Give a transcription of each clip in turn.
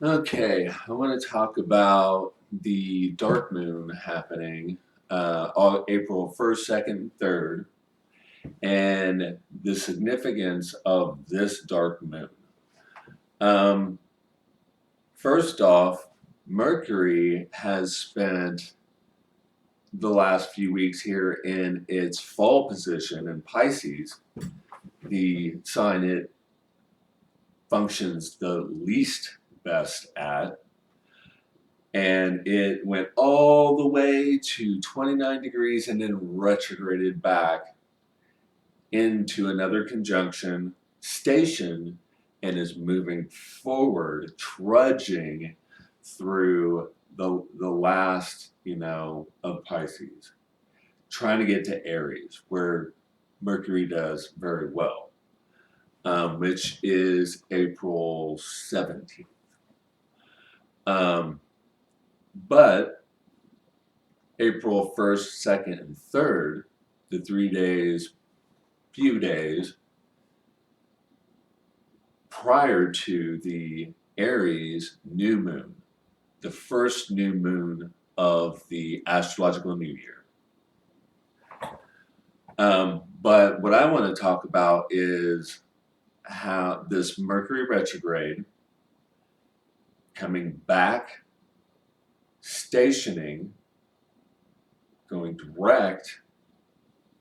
Okay, I want to talk about the dark moon happening on April 1st, 2nd, 3rd, and the significance of this dark moon. Um, First off, Mercury has spent the last few weeks here in its fall position in Pisces, the sign it functions the least best at. And it went all the way to 29 degrees and then retrograded back into another conjunction station and is moving forward, trudging through the last, of Pisces, trying to get to Aries, where Mercury does very well, which is April 17th. But April 1st, 2nd, and 3rd, the 3 days, few days prior to the Aries new moon, the first new moon of the astrological new year. But what I want to talk about is how this Mercury retrograde coming back, stationing, going direct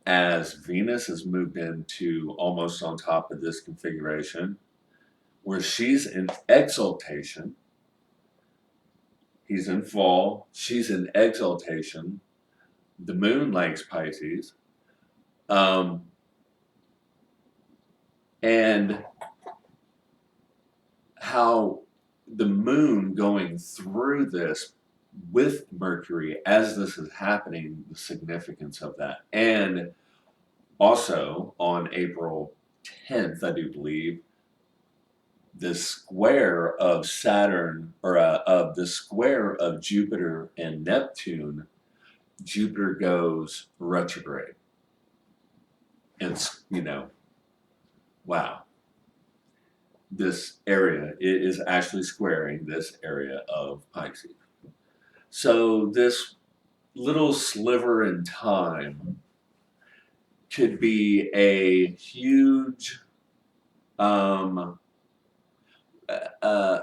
as Venus has moved into almost on top of this configuration, where she's in exaltation. He's in fall, she's in exaltation. The moon likes Pisces. And how the moon going through this with Mercury as this is happening, the significance of that. And also on April 10th, I do believe, the square of Saturn, or of the square of Jupiter and Neptune, Jupiter goes retrograde. It's, wow. This area is actually squaring this area of Pisces. So this little sliver in time could be a huge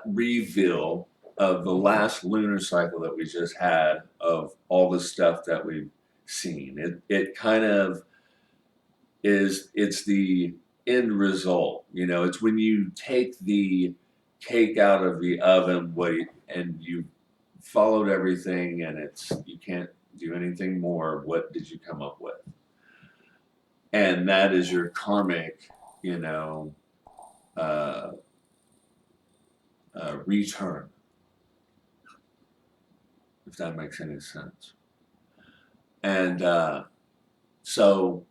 reveal of the last lunar cycle that we just had, of all the stuff that we've seen. It kind of it's the end result. It's when you take the cake out of the oven, and you followed everything, and you can't do anything more. What did you come up with? And that is your karmic, uh, return, if that makes any sense. And so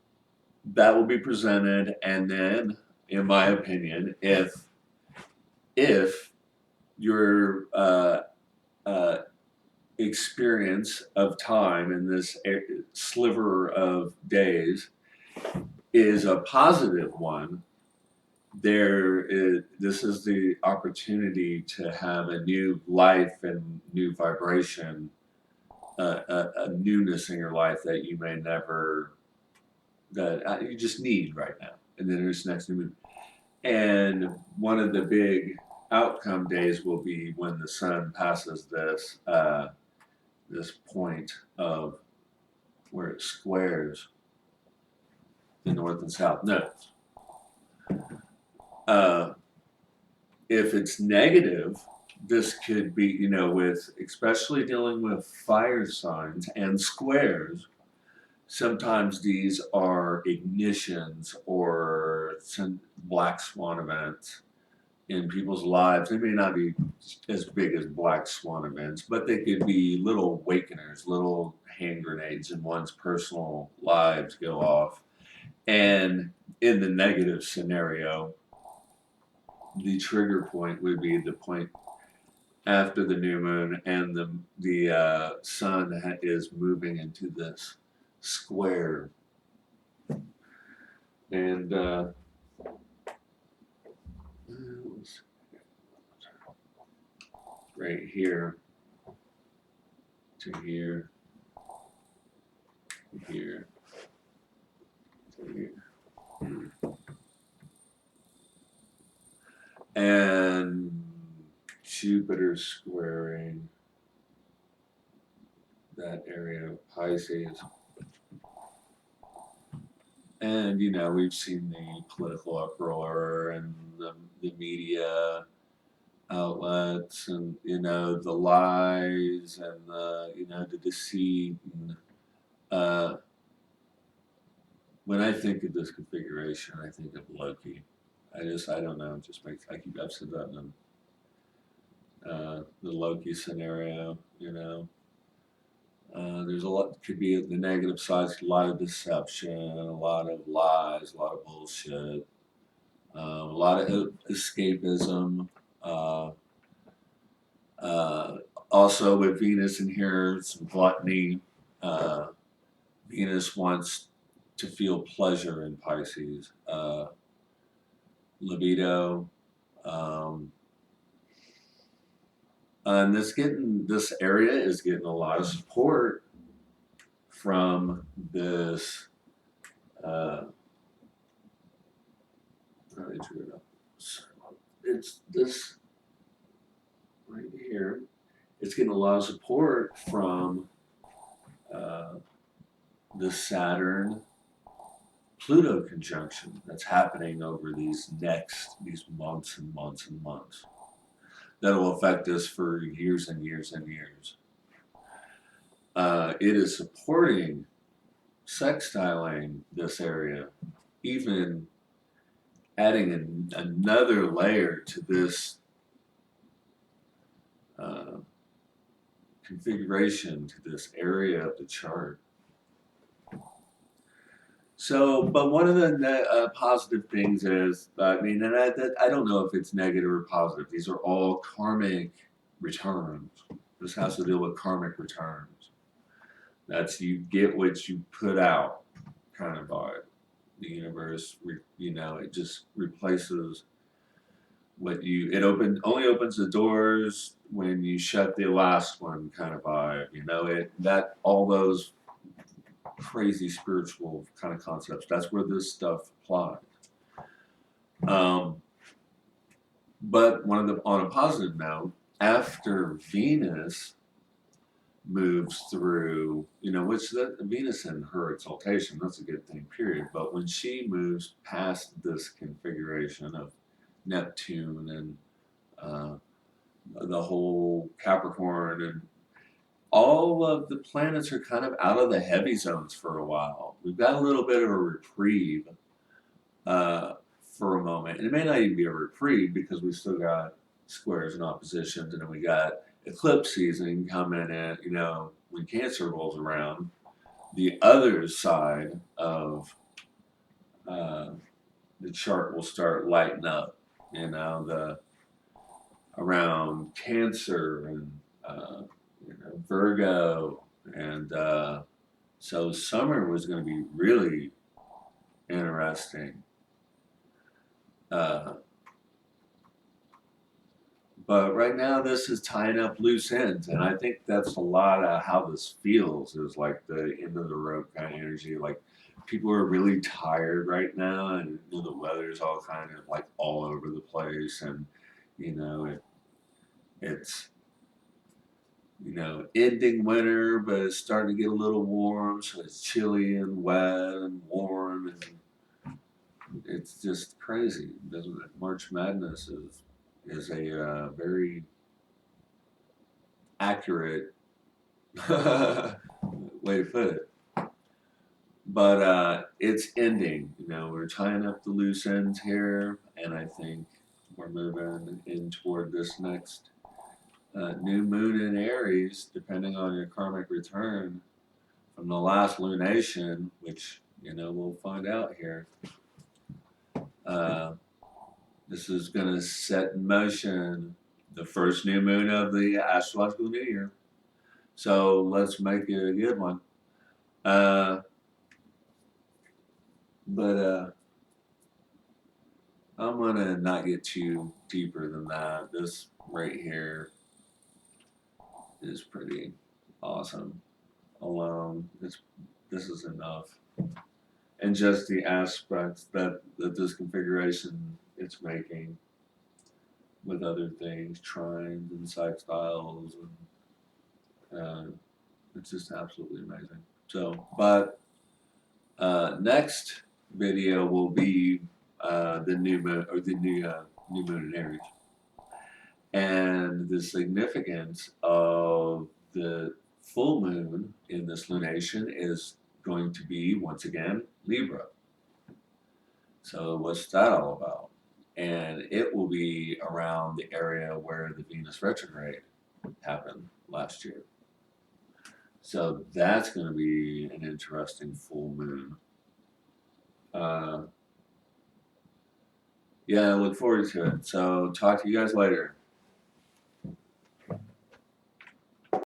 that will be presented, and then, in my opinion, if your experience of time in this sliver of days is a positive one, this is the opportunity to have a new life and new vibration, a newness in your life that you may never, that you just need right now. And then there's next new moon. And one of the big outcome days will be when the sun passes this point of where it squares the north and south nodes. If it's negative, this could be, with especially dealing with fire signs and squares. Sometimes these are ignitions or some black swan events in people's lives. They may not be as big as black swan events, but they could be little awakeners, little hand grenades in one's personal lives go off. And in the negative scenario, the trigger point would be the point after the new moon, and the sun is moving into this square. And right here to here to here to here. And Jupiter squaring that area of Pisces. And, you know, we've seen the political uproar and the media outlets and, you know, the lies and the, you know, the deceit. And, when I think of this configuration, I think of Loki. I don't know, it just makes, I've said that in the Loki scenario, you know. There's a lot, could be the negative sides, a lot of deception, a lot of lies, a lot of bullshit, a lot of escapism. Uh, Also, with Venus in here, some gluttony. Uh, Venus wants to feel pleasure in Pisces. Libido. Um, and this area is getting a lot of support from this. How do I drew it up? It's this right here. It's getting a lot of support from uh, the Saturn Pluto conjunction that's happening over these months and months and months. That'll affect us for years and years and years. It is supporting sextiling this area, even adding another layer to this uh, configuration, to this area of the chart. So, but one of the positive things is, I mean, and I don't know if it's negative or positive. These are all karmic returns. This has to deal with karmic returns. That's you get what you put out, kind of vibe. The universe, you know, it just replaces what you. Only opens the doors when you shut the last one, kind of vibe. You know, all those crazy spiritual kind of concepts. That's where this stuff applies. But on a positive note, after Venus moves through, you know, which Venus in her exaltation, that's a good thing, period. But when she moves past this configuration of Neptune and the whole Capricorn and all of the planets are kind of out of the heavy zones for a while. We've got a little bit of a reprieve for a moment. And it may not even be a reprieve because we still got squares and oppositions, and then we got eclipse season coming in, you know, when Cancer rolls around. The other side of the chart will start lighting up, you know, around Cancer and you know, Virgo, and so summer was going to be really interesting. But right now, this is tying up loose ends, and I think that's a lot of how this feels. Is like the end of the rope kind of energy. Like people are really tired right now, and you know, the weather's all kind of like all over the place, and you know it's you know, ending winter, but it's starting to get a little warm, so it's chilly and wet and warm, and it's just crazy, doesn't it? March Madness is a very accurate way to put it. But it's ending. You know, we're tying up the loose ends here, and I think we're moving in toward this next new moon in Aries, depending on your karmic return from the last lunation, which you know we'll find out here. This is going to set in motion the first new moon of the astrological new year. So let's make it a good one. But I'm going to not get too deeper than that. This right here is pretty awesome. Alone, this is enough. And just the aspects that this configuration it's making with other things, trines and sextiles, and it's just absolutely amazing. So, but next video will be the new moon or the new moon in Aries, and the significance of the full moon in this lunation is going to be once again Libra. So what's that all about? And it will be around the area where the Venus retrograde happened last year. So that's going to be an interesting full moon. Yeah, I look forward to it. So talk to you guys later.